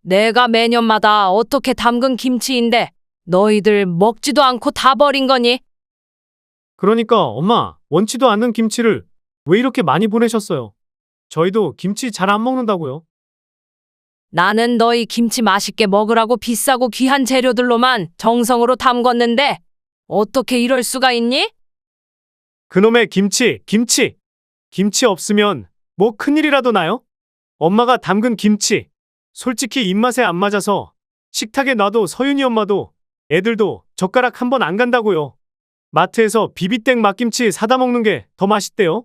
내가 매년마다 어떻게 담근 김치인데 너희들 먹지도 않고 다 버린 거니? 그러니까 엄마, 원치도 않는 김치를 왜 이렇게 많이 보내셨어요? 저희도 김치 잘 안 먹는다고요. 나는 너희 김치 맛있게 먹으라고 비싸고 귀한 재료들로만 정성으로 담궜는데 어떻게 이럴 수가 있니? 그놈의 김치! 김치 없으면 뭐 큰일이라도 나요? 엄마가 담근 김치, 솔직히 입맛에 안 맞아서 식탁에 놔도 서윤이 엄마도 애들도 젓가락 한 번 안 간다고요. 마트에서 비비땡 맛김치 사다 먹는 게 더 맛있대요.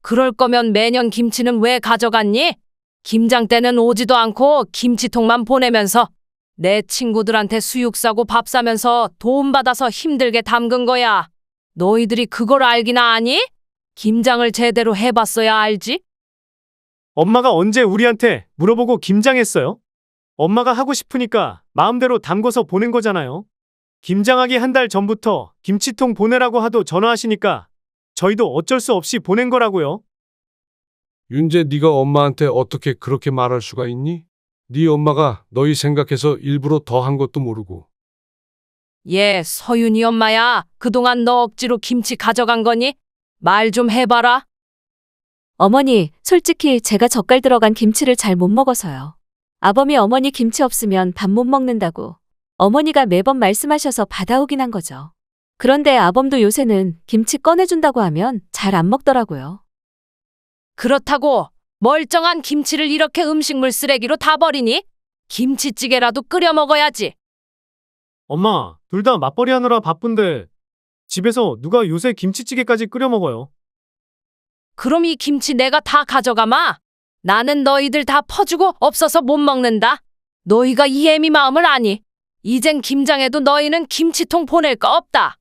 그럴 거면 매년 김치는 왜 가져갔니? 김장 때는 오지도 않고 김치통만 보내면서 내 친구들한테 수육 사고 밥 사면서 도움 받아서 힘들게 담근 거야. 너희들이 그걸 알기나 아니? 김장을 제대로 해봤어야 알지? 엄마가 언제 우리한테 물어보고 김장했어요? 엄마가 하고 싶으니까 마음대로 담궈서 보낸 거잖아요. 김장하기 한 달 전부터 김치통 보내라고 하도 전화하시니까 저희도 어쩔 수 없이 보낸 거라고요. 윤재, 네가 엄마한테 어떻게 그렇게 말할 수가 있니? 네 엄마가 너희 생각해서 일부러 더 한 것도 모르고. 얘 서윤이 엄마야. 그동안 너 억지로 김치 가져간 거니? 말 좀 해봐라. 어머니, 솔직히 제가 젓갈 들어간 김치를 잘 못 먹어서요. 아범이 어머니 김치 없으면 밥 못 먹는다고 어머니가 매번 말씀하셔서 받아오긴 한 거죠. 그런데 아범도 요새는 김치 꺼내준다고 하면 잘 안 먹더라고요. 그렇다고 멀쩡한 김치를 이렇게 음식물 쓰레기로 다 버리니? 김치찌개라도 끓여 먹어야지. 엄마, 둘 다 맞벌이 하느라 바쁜데 집에서 누가 요새 김치찌개까지 끓여 먹어요? 그럼 이 김치 내가 다 가져가마? 나는 너희들 다 퍼주고 없어서 못 먹는다. 너희가 이 애미 마음을 아니? 이젠 김장해도 너희는 김치통 보낼 거 없다.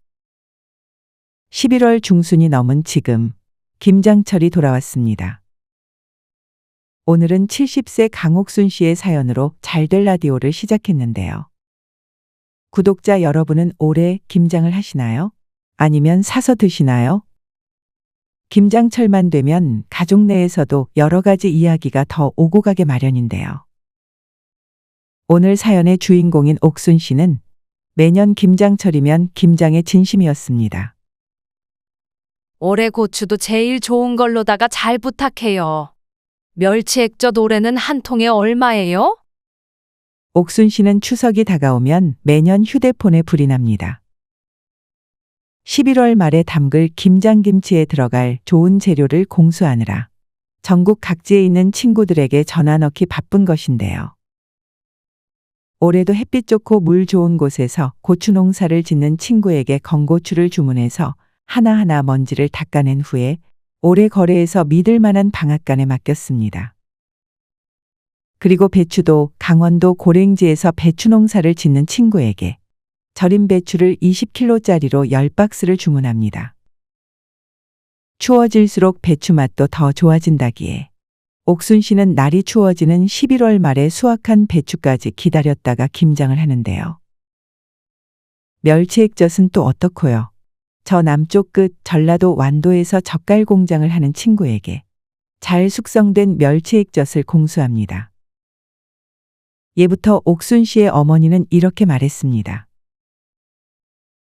11월 중순이 넘은 지금 김장철이 돌아왔습니다. 오늘은 70세 강옥순 씨의 사연으로 잘될 라디오를 시작했는데요. 구독자 여러분은 올해 김장을 하시나요? 아니면 사서 드시나요? 김장철만 되면 가족 내에서도 여러 가지 이야기가 더 오고 가게 마련인데요. 오늘 사연의 주인공인 옥순 씨는 매년 김장철이면 김장의 진심이었습니다. 올해 고추도 제일 좋은 걸로다가 잘 부탁해요. 멸치 액젓 올해는 한 통에 얼마예요? 옥순 씨는 추석이 다가오면 매년 휴대폰에 불이 납니다. 11월 말에 담글 김장김치에 들어갈 좋은 재료를 공수하느라 전국 각지에 있는 친구들에게 전화 넣기 바쁜 것인데요. 올해도 햇빛 좋고 물 좋은 곳에서 고추 농사를 짓는 친구에게 건고추를 주문해서 하나하나 먼지를 닦아낸 후에 올해 거래에서 믿을 만한 방앗간에 맡겼습니다. 그리고 배추도 강원도 고랭지에서 배추 농사를 짓는 친구에게 절임 배추를 20kg짜리로 10박스를 주문합니다. 추워질수록 배추 맛도 더 좋아진다기에 옥순 씨는 날이 추워지는 11월 말에 수확한 배추까지 기다렸다가 김장을 하는데요. 멸치 액젓은 또 어떻고요? 저 남쪽 끝 전라도 완도에서 젓갈 공장을 하는 친구에게 잘 숙성된 멸치 액젓을 공수합니다. 예부터 옥순 씨의 어머니는 이렇게 말했습니다.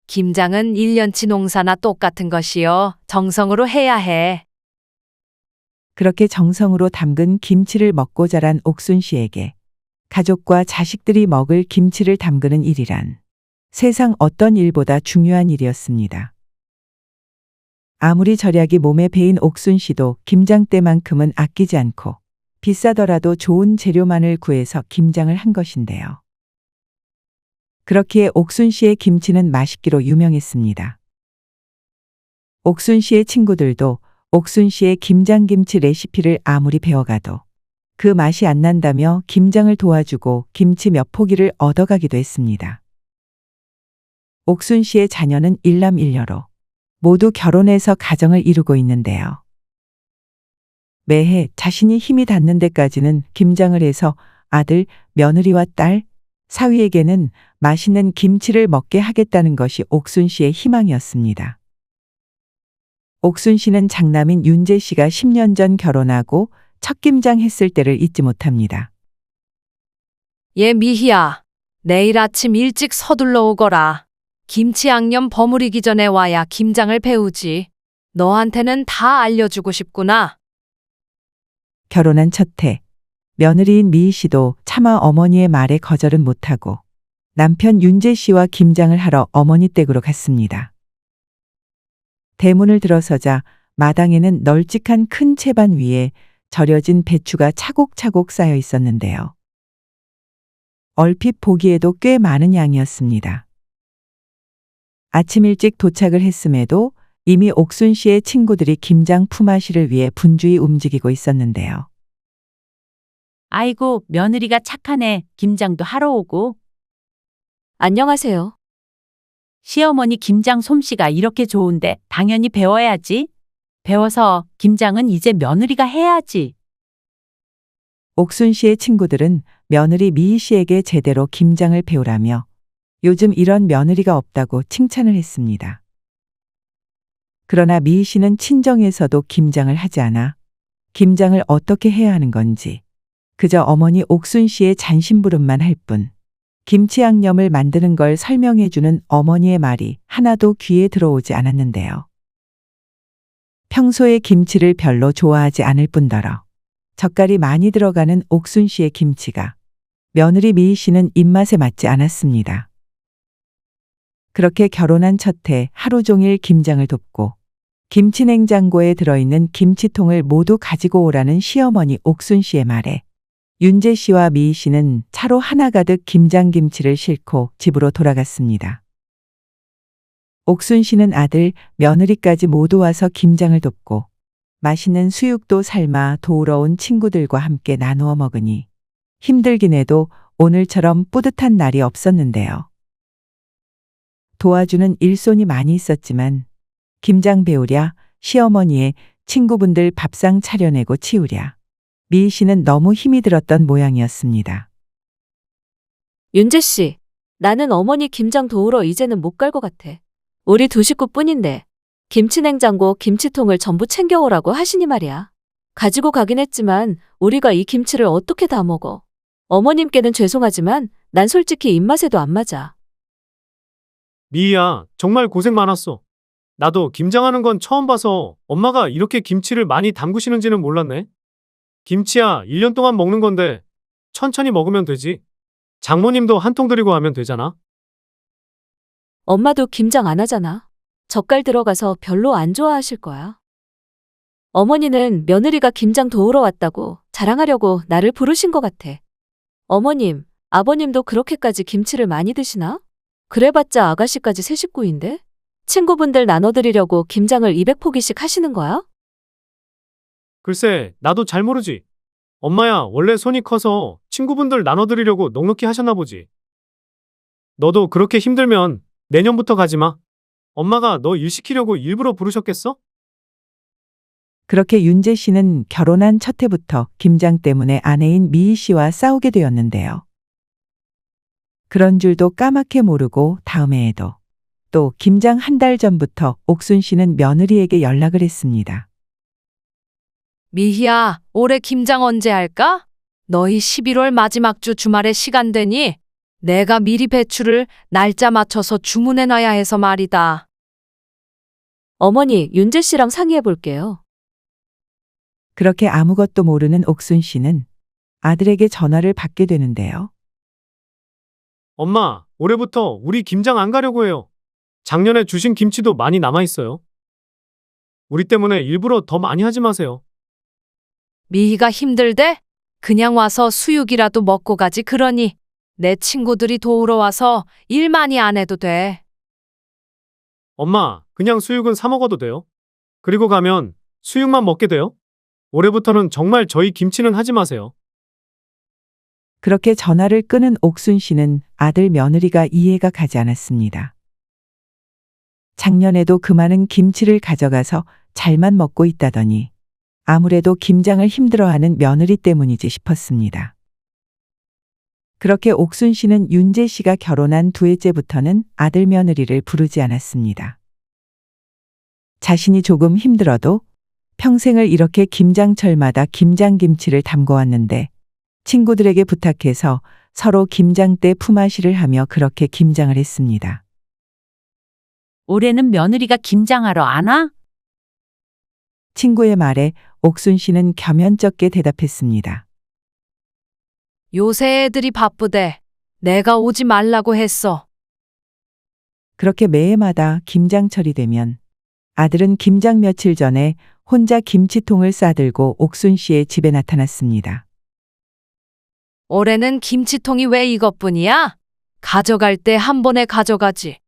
김장은 1년치 농사나 똑같은 것이요. 정성으로 해야 해. 그렇게 정성으로 담근 김치를 먹고 자란 옥순 씨에게 가족과 자식들이 먹을 김치를 담그는 일이란 세상 어떤 일보다 중요한 일이었습니다. 아무리 절약이 몸에 배인 옥순 씨도 김장 때만큼은 아끼지 않고 비싸더라도 좋은 재료만을 구해서 김장을 한 것인데요. 그렇기에 옥순 씨의 김치는 맛있기로 유명했습니다. 옥순 씨의 친구들도 옥순 씨의 김장김치 레시피를 아무리 배워가도 그 맛이 안 난다며 김장을 도와주고 김치 몇 포기를 얻어가기도 했습니다. 옥순 씨의 자녀는 일남일녀로 모두 결혼해서 가정을 이루고 있는데요. 매해 자신이 힘이 닿는 데까지는 김장을 해서 아들, 며느리와 딸, 사위에게는 맛있는 김치를 먹게 하겠다는 것이 옥순 씨의 희망이었습니다. 옥순 씨는 장남인 윤재 씨가 10년 전 결혼하고 첫 김장 했을 때를 잊지 못합니다. 얘 미희야, 내일 아침 일찍 서둘러 오거라. 김치 양념 버무리기 전에 와야 김장을 배우지. 너한테는 다 알려주고 싶구나. 결혼한 첫 해, 며느리인 미희 씨도 차마 어머니의 말에 거절은 못하고 남편 윤재 씨와 김장을 하러 어머니 댁으로 갔습니다. 대문을 들어서자 마당에는 널찍한 큰 채반 위에 절여진 배추가 차곡차곡 쌓여 있었는데요. 얼핏 보기에도 꽤 많은 양이었습니다. 아침 일찍 도착을 했음에도 이미 옥순 씨의 친구들이 김장 품앗이를 위해 분주히 움직이고 있었는데요. 아이고, 며느리가 착하네. 김장도 하러 오고. 안녕하세요. 시어머니 김장 솜씨가 이렇게 좋은데 당연히 배워야지. 배워서 김장은 이제 며느리가 해야지. 옥순 씨의 친구들은 며느리 미희 씨에게 제대로 김장을 배우라며 요즘 이런 며느리가 없다고 칭찬을 했습니다. 그러나 미희 씨는 친정에서도 김장을 하지 않아 김장을 어떻게 해야 하는 건지 그저 어머니 옥순 씨의 잔심부름만 할 뿐 김치 양념을 만드는 걸 설명해주는 어머니의 말이 하나도 귀에 들어오지 않았는데요. 평소에 김치를 별로 좋아하지 않을 뿐더러 젓갈이 많이 들어가는 옥순 씨의 김치가 며느리 미희 씨는 입맛에 맞지 않았습니다. 그렇게 결혼한 첫 해 하루 종일 김장을 돕고 김치 냉장고에 들어있는 김치통을 모두 가지고 오라는 시어머니 옥순 씨의 말에 윤재 씨와 미희 씨는 차로 하나 가득 김장김치를 싣고 집으로 돌아갔습니다. 옥순 씨는 아들, 며느리까지 모두 와서 김장을 돕고 맛있는 수육도 삶아 도우러 온 친구들과 함께 나누어 먹으니 힘들긴 해도 오늘처럼 뿌듯한 날이 없었는데요. 도와주는 일손이 많이 있었지만 김장 배우랴, 시어머니의 친구분들 밥상 차려내고 치우랴. 미희 씨는 너무 힘이 들었던 모양이었습니다. 윤재 씨, 나는 어머니 김장 도우러 이제는 못 갈 것 같아. 우리 두 식구뿐인데 김치 냉장고, 김치통을 전부 챙겨오라고 하시니 말이야. 가지고 가긴 했지만 우리가 이 김치를 어떻게 다 먹어. 어머님께는 죄송하지만 난 솔직히 입맛에도 안 맞아. 미희야, 정말 고생 많았어. 나도 김장하는 건 처음 봐서 엄마가 이렇게 김치를 많이 담그시는지는 몰랐네. 김치야, 1년 동안 먹는 건데 천천히 먹으면 되지. 장모님도 한 통 드리고 하면 되잖아. 엄마도 김장 안 하잖아. 젓갈 들어가서 별로 안 좋아하실 거야. 어머니는 며느리가 김장 도우러 왔다고 자랑하려고 나를 부르신 것 같아. 어머님, 아버님도 그렇게까지 김치를 많이 드시나? 그래봤자 아가씨까지 세 식구인데? 친구분들 나눠드리려고 김장을 200포기씩 하시는 거야? 글쎄, 나도 잘 모르지. 엄마야, 원래 손이 커서 친구분들 나눠드리려고 넉넉히 하셨나 보지. 너도 그렇게 힘들면 내년부터 가지 마. 엄마가 너 일 시키려고 일부러 부르셨겠어? 그렇게 윤재 씨는 결혼한 첫 해부터 김장 때문에 아내인 미희 씨와 싸우게 되었는데요. 그런 줄도 까맣게 모르고 다음 해에도 또 김장 한 달 전부터 옥순 씨는 며느리에게 연락을 했습니다. 미희야, 올해 김장 언제 할까? 너희 11월 마지막 주 주말에 시간 되니? 내가 미리 배추를 날짜 맞춰서 주문해놔야 해서 말이다. 어머니, 윤재 씨랑 상의해 볼게요. 그렇게 아무것도 모르는 옥순 씨는 아들에게 전화를 받게 되는데요. 엄마, 올해부터 우리 김장 안 가려고 해요. 작년에 주신 김치도 많이 남아있어요. 우리 때문에 일부러 더 많이 하지 마세요. 미희가 힘들대? 그냥 와서 수육이라도 먹고 가지 그러니. 내 친구들이 도우러 와서 일 많이 안 해도 돼. 엄마, 그냥 수육은 사 먹어도 돼요. 그리고 가면 수육만 먹게 돼요. 올해부터는 정말 저희 김치는 하지 마세요. 그렇게 전화를 끊은 옥순 씨는 아들 며느리가 이해가 가지 않았습니다. 작년에도 그 많은 김치를 가져가서 잘만 먹고 있다더니 아무래도 김장을 힘들어하는 며느리 때문이지 싶었습니다. 그렇게 옥순 씨는 윤재 씨가 결혼한 두 해째부터는 아들 며느리를 부르지 않았습니다. 자신이 조금 힘들어도 평생을 이렇게 김장철마다 김장김치를 담궈왔는데 친구들에게 부탁해서 서로 김장때 품앗이를 하며 그렇게 김장을 했습니다. 올해는 며느리가 김장하러 안 와? 친구의 말에 옥순 씨는 겸연쩍게 대답했습니다. 요새 애들이 바쁘대. 내가 오지 말라고 했어. 그렇게 매해마다 김장철이 되면 아들은 김장 며칠 전에 혼자 김치통을 싸들고 옥순 씨의 집에 나타났습니다. 올해는 김치통이 왜 이것뿐이야? 가져갈 때 한 번에 가져가지.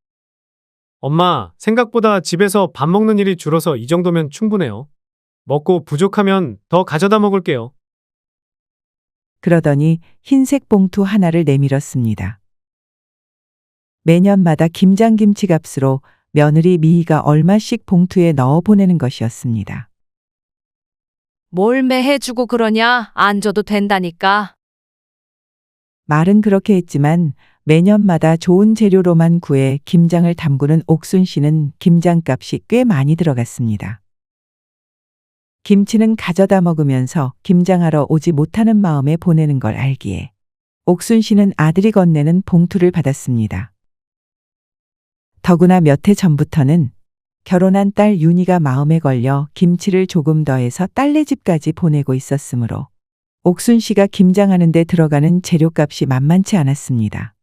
엄마, 생각보다 집에서 밥 먹는 일이 줄어서 이 정도면 충분해요. 먹고 부족하면 더 가져다 먹을게요. 그러더니 흰색 봉투 하나를 내밀었습니다. 매년마다 김장김치 값으로 며느리 미희가 얼마씩 봉투에 넣어 보내는 것이었습니다. 뭘 매해주고 그러냐? 안 줘도 된다니까. 말은 그렇게 했지만 매년마다 좋은 재료로만 구해 김장을 담그는 옥순 씨는 김장값이 꽤 많이 들어갔습니다. 김치는 가져다 먹으면서 김장하러 오지 못하는 마음에 보내는 걸 알기에 옥순 씨는 아들이 건네는 봉투를 받았습니다. 더구나 몇 해 전부터는 결혼한 딸 윤희가 마음에 걸려 김치를 조금 더해서 딸네 집까지 보내고 있었으므로 옥순 씨가 김장하는 데 들어가는 재료값이 만만치 않았습니다.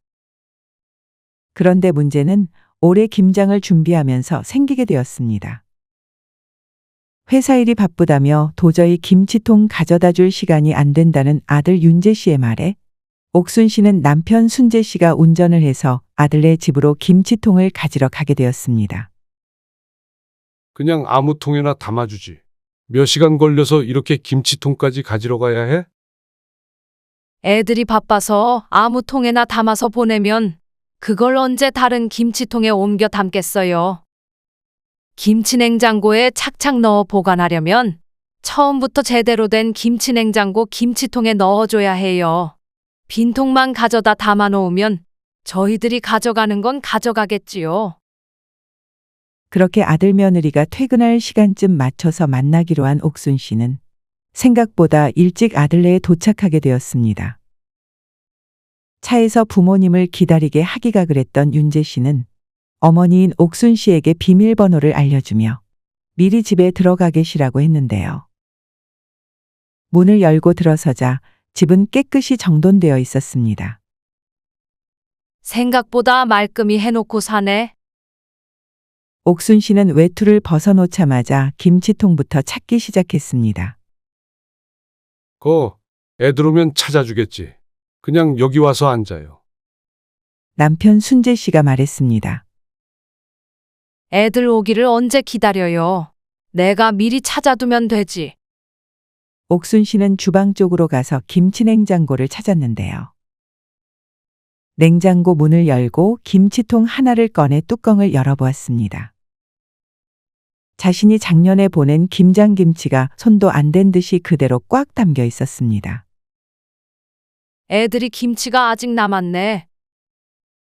그런데 문제는 올해 김장을 준비하면서 생기게 되었습니다. 회사 일이 바쁘다며 도저히 김치통 가져다 줄 시간이 안 된다는 아들 윤재 씨의 말에 옥순 씨는 남편 순재 씨가 운전을 해서 아들네 집으로 김치통을 가지러 가게 되었습니다. 그냥 아무 통에나 담아주지. 몇 시간 걸려서 이렇게 김치통까지 가지러 가야 해? 애들이 바빠서 아무 통에나 담아서 보내면 그걸 언제 다른 김치통에 옮겨 담겠어요. 김치 냉장고에 착착 넣어 보관하려면 처음부터 제대로 된 김치 냉장고 김치통에 넣어줘야 해요. 빈통만 가져다 담아 놓으면 저희들이 가져가는 건 가져가겠지요. 그렇게 아들 며느리가 퇴근할 시간쯤 맞춰서 만나기로 한 옥순 씨는 생각보다 일찍 아들네에 도착하게 되었습니다. 차에서 부모님을 기다리게 하기가 그랬던 윤재 씨는 어머니인 옥순 씨에게 비밀번호를 알려주며 미리 집에 들어가 계시라고 했는데요. 문을 열고 들어서자 집은 깨끗이 정돈되어 있었습니다. 생각보다 말끔히 해놓고 사네. 옥순 씨는 외투를 벗어놓자마자 김치통부터 찾기 시작했습니다. 애들 오면 찾아주겠지. 그냥 여기 와서 앉아요. 남편 순재 씨가 말했습니다. 애들 오기를 언제 기다려요. 내가 미리 찾아두면 되지. 옥순 씨는 주방 쪽으로 가서 김치 냉장고를 찾았는데요. 냉장고 문을 열고 김치통 하나를 꺼내 뚜껑을 열어보았습니다. 자신이 작년에 보낸 김장김치가 손도 안 댄 듯이 그대로 꽉 담겨 있었습니다. 애들이 김치가 아직 남았네.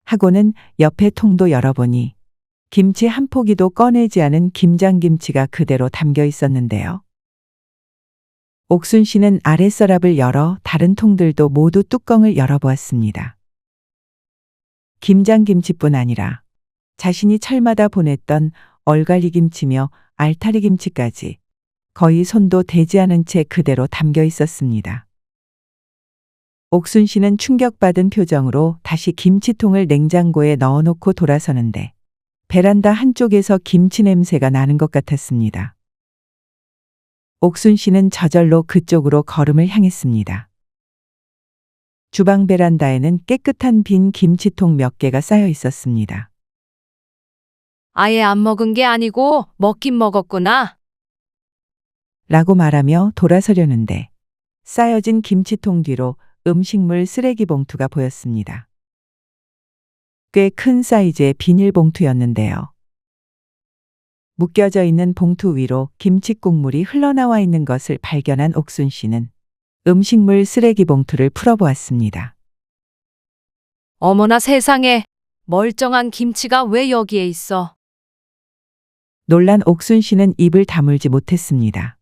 하고는 옆에 통도 열어보니 김치 한 포기도 꺼내지 않은 김장김치가 그대로 담겨 있었는데요. 옥순 씨는 아랫서랍을 열어 다른 통들도 모두 뚜껑을 열어보았습니다. 김장김치뿐 아니라 자신이 철마다 보냈던 얼갈이김치며 알타리김치까지 거의 손도 대지 않은 채 그대로 담겨 있었습니다. 옥순 씨는 충격받은 표정으로 다시 김치통을 냉장고에 넣어놓고 돌아서는데 베란다 한쪽에서 김치 냄새가 나는 것 같았습니다. 옥순 씨는 저절로 그쪽으로 걸음을 향했습니다. 주방 베란다에는 깨끗한 빈 김치통 몇 개가 쌓여 있었습니다. 아예 안 먹은 게 아니고 먹긴 먹었구나. 라고 말하며 돌아서려는데 쌓여진 김치통 뒤로 음식물 쓰레기 봉투가 보였습니다. 꽤 큰 사이즈의 비닐봉투였는데요. 묶여져 있는 봉투 위로 김치 국물이 흘러나와 있는 것을 발견한 옥순 씨는 음식물 쓰레기 봉투를 풀어보았습니다. 어머나 세상에, 멀쩡한 김치가 왜 여기에 있어? 놀란 옥순 씨는 입을 다물지 못했습니다.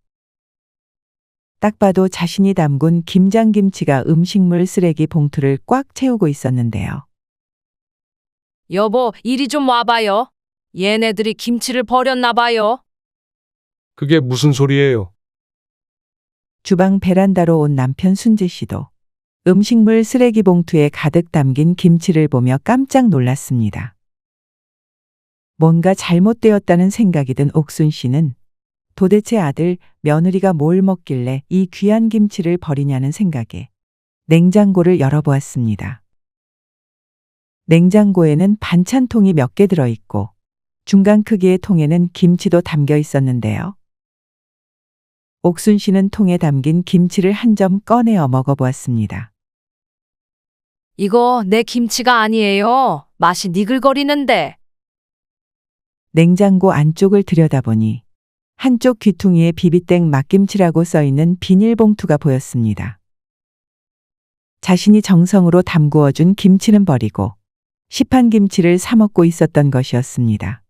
딱 봐도 자신이 담근 김장김치가 음식물 쓰레기 봉투를 꽉 채우고 있었는데요. 여보, 이리 좀 와봐요. 얘네들이 김치를 버렸나 봐요. 그게 무슨 소리예요? 주방 베란다로 온 남편 순재 씨도 음식물 쓰레기 봉투에 가득 담긴 김치를 보며 깜짝 놀랐습니다. 뭔가 잘못되었다는 생각이 든 옥순 씨는 도대체 아들, 며느리가 뭘 먹길래 이 귀한 김치를 버리냐는 생각에 냉장고를 열어보았습니다. 냉장고에는 반찬통이 몇 개 들어있고 중간 크기의 통에는 김치도 담겨 있었는데요. 옥순 씨는 통에 담긴 김치를 한 점 꺼내어 먹어보았습니다. 이거 내 김치가 아니에요. 맛이 니글거리는데. 냉장고 안쪽을 들여다보니 한쪽 귀퉁이에 비비땡 막김치라고 써있는 비닐봉투가 보였습니다. 자신이 정성으로 담구어준 김치는 버리고 시판 김치를 사 먹고 있었던 것이었습니다.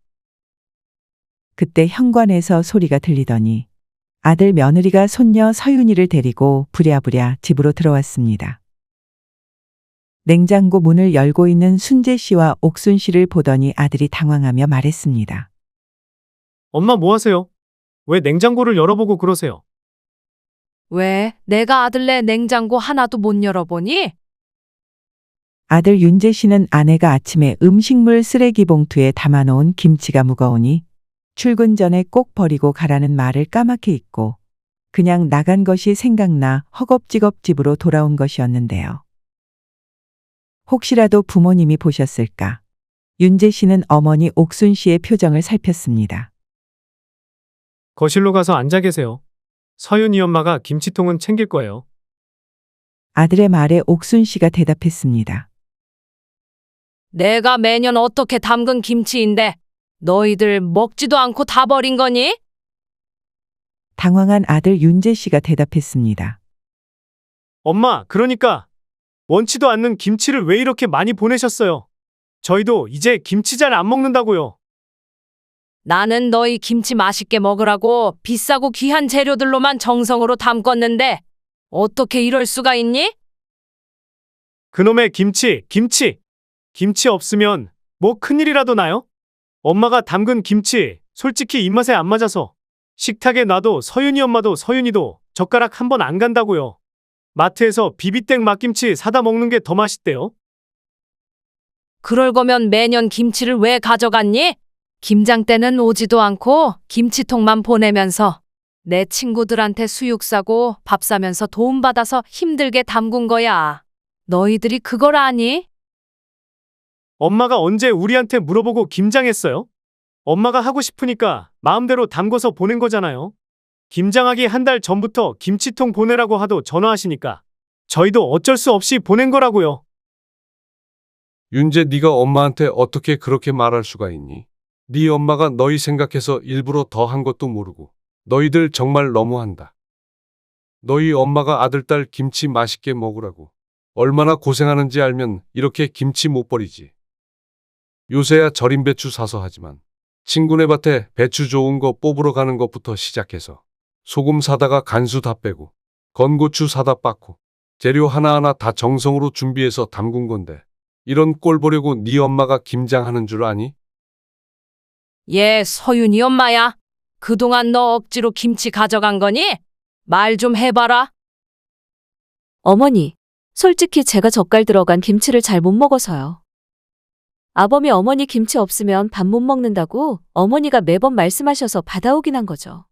그때 현관에서 소리가 들리더니 아들 며느리가 손녀 서윤이를 데리고 부랴부랴 집으로 들어왔습니다. 냉장고 문을 열고 있는 순재 씨와 옥순 씨를 보더니 아들이 당황하며 말했습니다. 엄마 뭐 하세요? 왜 냉장고를 열어보고 그러세요? 왜? 내가 아들네 냉장고 하나도 못 열어보니? 아들 윤재 씨는 아내가 아침에 음식물 쓰레기 봉투에 담아놓은 김치가 무거우니 출근 전에 꼭 버리고 가라는 말을 까맣게 잊고 그냥 나간 것이 생각나 허겁지겁 집으로 돌아온 것이었는데요. 혹시라도 부모님이 보셨을까? 윤재 씨는 어머니 옥순 씨의 표정을 살폈습니다. 거실로 가서 앉아 계세요. 서윤이 엄마가 김치통은 챙길 거예요. 아들의 말에 옥순 씨가 대답했습니다. 내가 매년 어떻게 담근 김치인데 너희들 먹지도 않고 다 버린 거니? 당황한 아들 윤재 씨가 대답했습니다. 엄마, 그러니까 원치도 않는 김치를 왜 이렇게 많이 보내셨어요? 저희도 이제 김치 잘 안 먹는다고요. 나는 너희 김치 맛있게 먹으라고 비싸고 귀한 재료들로만 정성으로 담궜는데 어떻게 이럴 수가 있니? 그놈의 김치 없으면 뭐 큰일이라도 나요? 엄마가 담근 김치 솔직히 입맛에 안 맞아서 식탁에 놔도 서윤이 엄마도 서윤이도 젓가락 한 번 안 간다고요. 마트에서 비비땡 막김치 사다 먹는 게 더 맛있대요. 그럴 거면 매년 김치를 왜 가져갔니? 김장 때는 오지도 않고 김치통만 보내면서 내 친구들한테 수육 사고 밥 사면서 도움받아서 힘들게 담근 거야. 너희들이 그걸 아니? 엄마가 언제 우리한테 물어보고 김장했어요? 엄마가 하고 싶으니까 마음대로 담궈서 보낸 거잖아요. 김장하기 한 달 전부터 김치통 보내라고 하도 전화하시니까 저희도 어쩔 수 없이 보낸 거라고요. 윤재 네가 엄마한테 어떻게 그렇게 말할 수가 있니? 네 엄마가 너희 생각해서 일부러 더 한 것도 모르고 너희들 정말 너무한다. 너희 엄마가 아들딸 김치 맛있게 먹으라고 얼마나 고생하는지 알면 이렇게 김치 못 버리지. 요새야 절임 배추 사서 하지만 친구네 밭에 배추 좋은 거 뽑으러 가는 것부터 시작해서 소금 사다가 간수 다 빼고 건고추 사다 빻고 재료 하나하나 다 정성으로 준비해서 담근 건데 이런 꼴 보려고 네 엄마가 김장하는 줄 아니? 얘 서윤이 엄마야. 그동안 너 억지로 김치 가져간 거니? 말 좀 해봐라. 어머니, 솔직히 제가 젓갈 들어간 김치를 잘 못 먹어서요. 아범이 어머니 김치 없으면 밥 못 먹는다고 어머니가 매번 말씀하셔서 받아오긴 한 거죠.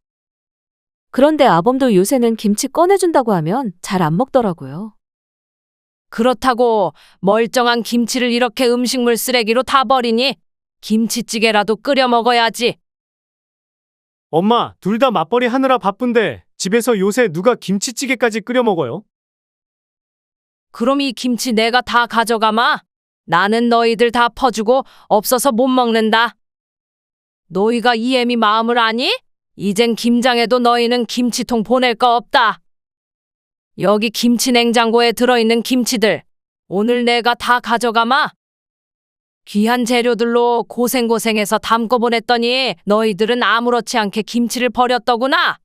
그런데 아범도 요새는 김치 꺼내준다고 하면 잘 안 먹더라고요. 그렇다고 멀쩡한 김치를 이렇게 음식물 쓰레기로 다 버리니? 김치찌개라도 끓여 먹어야지. 엄마, 둘 다 맞벌이 하느라 바쁜데 집에서 요새 누가 김치찌개까지 끓여 먹어요? 그럼 이 김치 내가 다 가져가마? 나는 너희들 다 퍼주고 없어서 못 먹는다. 너희가 이 애미 마음을 아니? 이젠 김장해도 너희는 김치통 보낼 거 없다. 여기 김치 냉장고에 들어있는 김치들 오늘 내가 다 가져가마. 귀한 재료들로 고생고생해서 담궈 보냈더니 너희들은 아무렇지 않게 김치를 버렸더구나.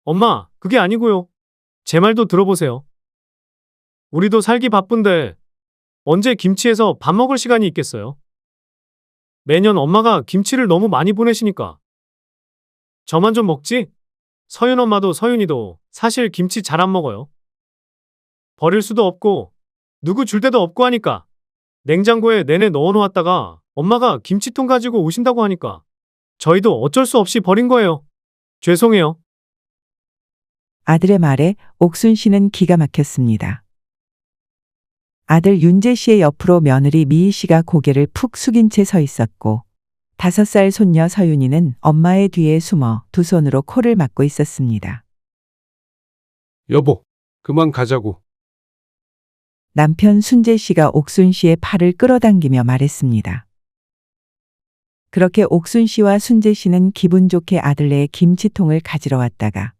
엄마, 그게 아니고요. 제 말도 들어보세요. 우리도 살기 바쁜데 언제 김치에서 밥 먹을 시간이 있겠어요? 매년 엄마가 김치를 너무 많이 보내시니까 저만 좀 먹지? 서윤 엄마도 서윤이도 사실 김치 잘 안 먹어요. 버릴 수도 없고 누구 줄 데도 없고 하니까 냉장고에 내내 넣어놓았다가 엄마가 김치통 가지고 오신다고 하니까 저희도 어쩔 수 없이 버린 거예요. 죄송해요. 아들의 말에 옥순 씨는 기가 막혔습니다. 아들 윤재 씨의 옆으로 며느리 미희 씨가 고개를 푹 숙인 채 서 있었고 5살 손녀 서윤이는 엄마의 뒤에 숨어 두 손으로 코를 막고 있었습니다. 여보, 그만 가자고. 남편 순재 씨가 옥순 씨의 팔을 끌어당기며 말했습니다. 그렇게 옥순 씨와 순재 씨는 기분 좋게 아들네의 김치통을 가지러 왔다가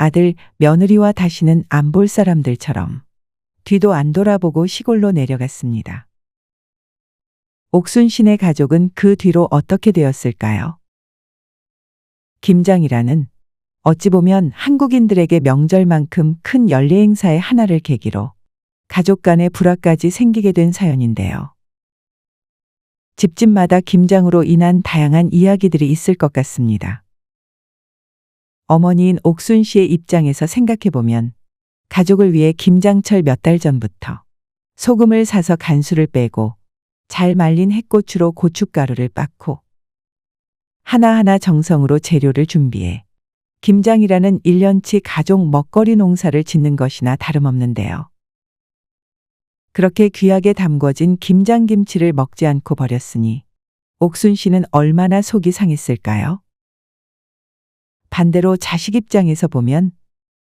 아들, 며느리와 다시는 안 볼 사람들처럼 뒤도 안 돌아보고 시골로 내려갔습니다. 옥순 씨네 가족은 그 뒤로 어떻게 되었을까요? 김장이라는 어찌 보면 한국인들에게 명절만큼 큰 연례 행사의 하나를 계기로 가족 간의 불화까지 생기게 된 사연인데요. 집집마다 김장으로 인한 다양한 이야기들이 있을 것 같습니다. 어머니인 옥순 씨의 입장에서 생각해보면 가족을 위해 김장철 몇 달 전부터 소금을 사서 간수를 빼고 잘 말린 햇고추로 고춧가루를 빻고 하나하나 정성으로 재료를 준비해 김장이라는 1년치 가족 먹거리 농사를 짓는 것이나 다름없는데요. 그렇게 귀하게 담궈진 김장김치를 먹지 않고 버렸으니 옥순 씨는 얼마나 속이 상했을까요? 반대로 자식 입장에서 보면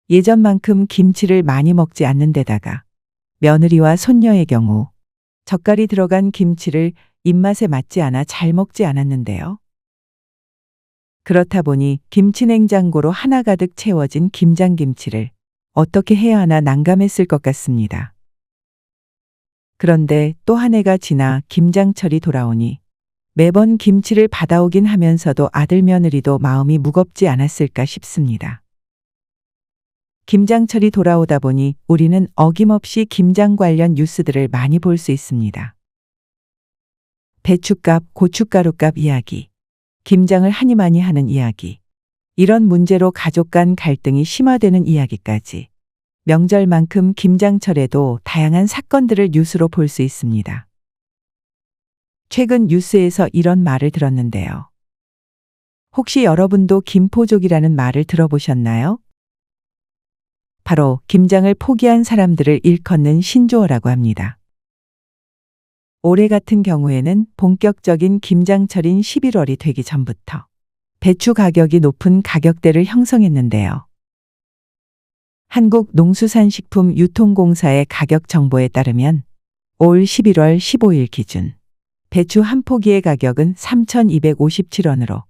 예전만큼 김치를 많이 먹지 않는 데다가 며느리와 손녀의 경우 젓갈이 들어간 김치를 입맛에 맞지 않아 잘 먹지 않았는데요. 그렇다 보니 김치냉장고로 하나 가득 채워진 김장김치를 어떻게 해야 하나 난감했을 것 같습니다. 그런데 또 한 해가 지나 김장철이 돌아오니 매번 김치를 받아오긴 하면서도 아들 며느리도 마음이 무겁지 않았을까 싶습니다. 김장철이 돌아오다 보니 우리는 어김없이 김장 관련 뉴스들을 많이 볼 수 있습니다. 배춧값, 고춧가루값 이야기, 김장을 하니 많이 하는 이야기, 이런 문제로 가족 간 갈등이 심화되는 이야기까지 명절만큼 김장철에도 다양한 사건들을 뉴스로 볼 수 있습니다. 최근 뉴스에서 이런 말을 들었는데요. 혹시 여러분도 김포족이라는 말을 들어보셨나요? 바로 김장을 포기한 사람들을 일컫는 신조어라고 합니다. 올해 같은 경우에는 본격적인 김장철인 11월이 되기 전부터 배추 가격이 높은 가격대를 형성했는데요. 한국농수산식품유통공사의 가격 정보에 따르면 올 11월 15일 기준 배추 한 포기의 가격은 3,257원으로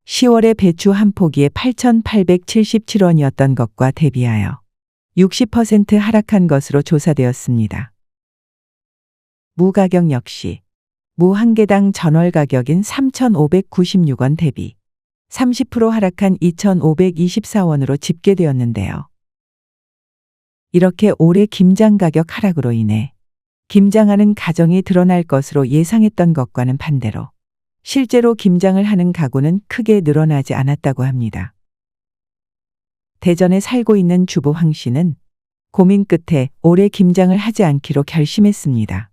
10월에 배추 한 포기에 8,877원이었던 것과 대비하여 60% 하락한 것으로 조사되었습니다. 무 가격 역시 무 한 개당 전월 가격인 3,596원 대비 30% 하락한 2,524원으로 집계되었는데요. 이렇게 올해 김장 가격 하락으로 인해 김장하는 가정이 드러날 것으로 예상했던 것과는 반대로 실제로 김장을 하는 가구는 크게 늘어나지 않았다고 합니다. 대전에 살고 있는 주부 황 씨는 고민 끝에 올해 김장을 하지 않기로 결심했습니다.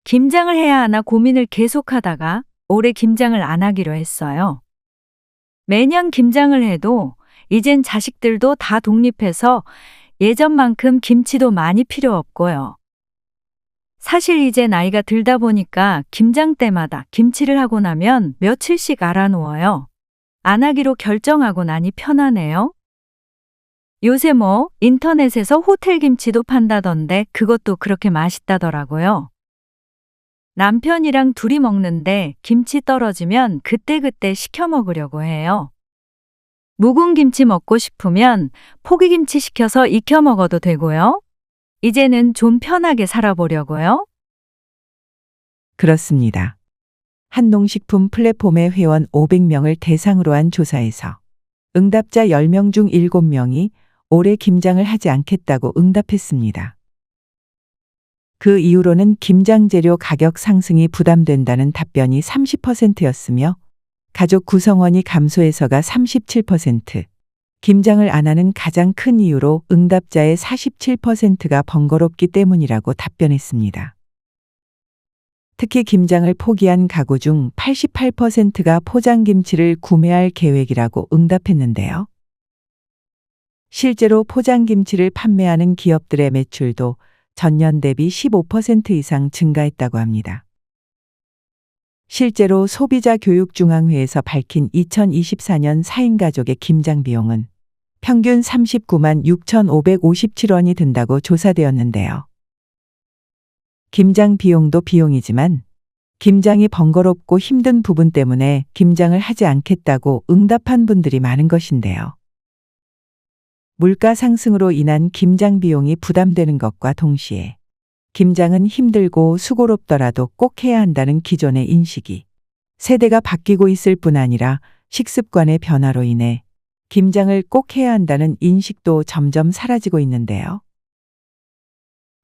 김장을 해야 하나 고민을 계속하다가 올해 김장을 안 하기로 했어요. 매년 김장을 해도 이젠 자식들도 다 독립해서 예전만큼 김치도 많이 필요 없고요. 사실 이제 나이가 들다 보니까 김장 때마다 김치를 하고 나면 며칠씩 알아놓아요. 안 하기로 결정하고 나니 편하네요. 요새 인터넷에서 호텔 김치도 판다던데 그것도 그렇게 맛있다더라고요. 남편이랑 둘이 먹는데 김치 떨어지면 그때그때 시켜 먹으려고 해요. 묵은 김치 먹고 싶으면 포기김치 시켜서 익혀 먹어도 되고요. 이제는 좀 편하게 살아보려고요. 그렇습니다. 한 농식품 플랫폼의 회원 500명을 대상으로 한 조사에서 응답자 10명 중 7명이 올해 김장을 하지 않겠다고 응답했습니다. 그 이유로는 김장 재료 가격 상승이 부담된다는 답변이 30%였으며 가족 구성원이 감소해서가 37%, 김장을 안 하는 가장 큰 이유로 응답자의 47%가 번거롭기 때문이라고 답변했습니다. 특히 김장을 포기한 가구 중 88%가 포장김치를 구매할 계획이라고 응답했는데요. 실제로 포장김치를 판매하는 기업들의 매출도 전년 대비 15% 이상 증가했다고 합니다. 실제로 소비자교육중앙회에서 밝힌 2024년 4인 가족의 김장 비용은 평균 39만 6,557원이 든다고 조사되었는데요. 김장 비용도 비용이지만 김장이 번거롭고 힘든 부분 때문에 김장을 하지 않겠다고 응답한 분들이 많은 것인데요. 물가 상승으로 인한 김장 비용이 부담되는 것과 동시에 김장은 힘들고 수고롭더라도 꼭 해야 한다는 기존의 인식이 세대가 바뀌고 있을 뿐 아니라 식습관의 변화로 인해 김장을 꼭 해야 한다는 인식도 점점 사라지고 있는데요.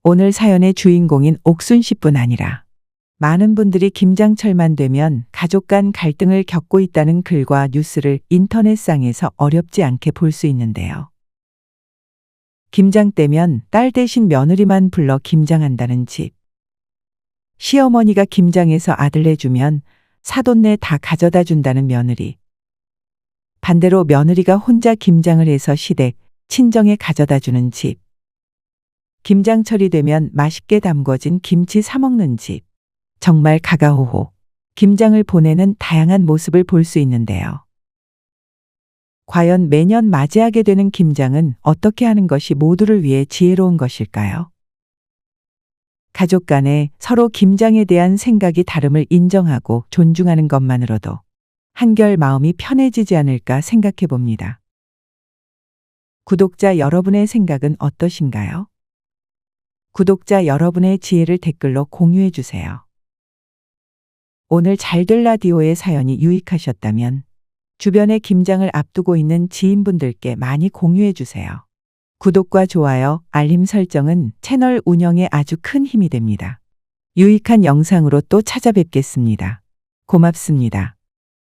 오늘 사연의 주인공인 옥순 씨뿐 아니라 많은 분들이 김장철만 되면 가족 간 갈등을 겪고 있다는 글과 뉴스를 인터넷상에서 어렵지 않게 볼 수 있는데요. 김장 때면 딸 대신 며느리만 불러 김장한다는 집. 시어머니가 김장해서 아들 내주면 사돈네 다 가져다 준다는 며느리. 반대로 며느리가 혼자 김장을 해서 시댁, 친정에 가져다 주는 집. 김장철이 되면 맛있게 담궈진 김치 사 먹는 집. 정말 가가호호. 김장을 보내는 다양한 모습을 볼 수 있는데요. 과연 매년 맞이하게 되는 김장은 어떻게 하는 것이 모두를 위해 지혜로운 것일까요? 가족 간에 서로 김장에 대한 생각이 다름을 인정하고 존중하는 것만으로도 한결 마음이 편해지지 않을까 생각해 봅니다. 구독자 여러분의 생각은 어떠신가요? 구독자 여러분의 지혜를 댓글로 공유해 주세요. 오늘 잘될 라디오의 사연이 유익하셨다면 주변에 김장을 앞두고 있는 지인분들께 많이 공유해 주세요. 구독과 좋아요, 알림 설정은 채널 운영에 아주 큰 힘이 됩니다. 유익한 영상으로 또 찾아뵙겠습니다. 고맙습니다.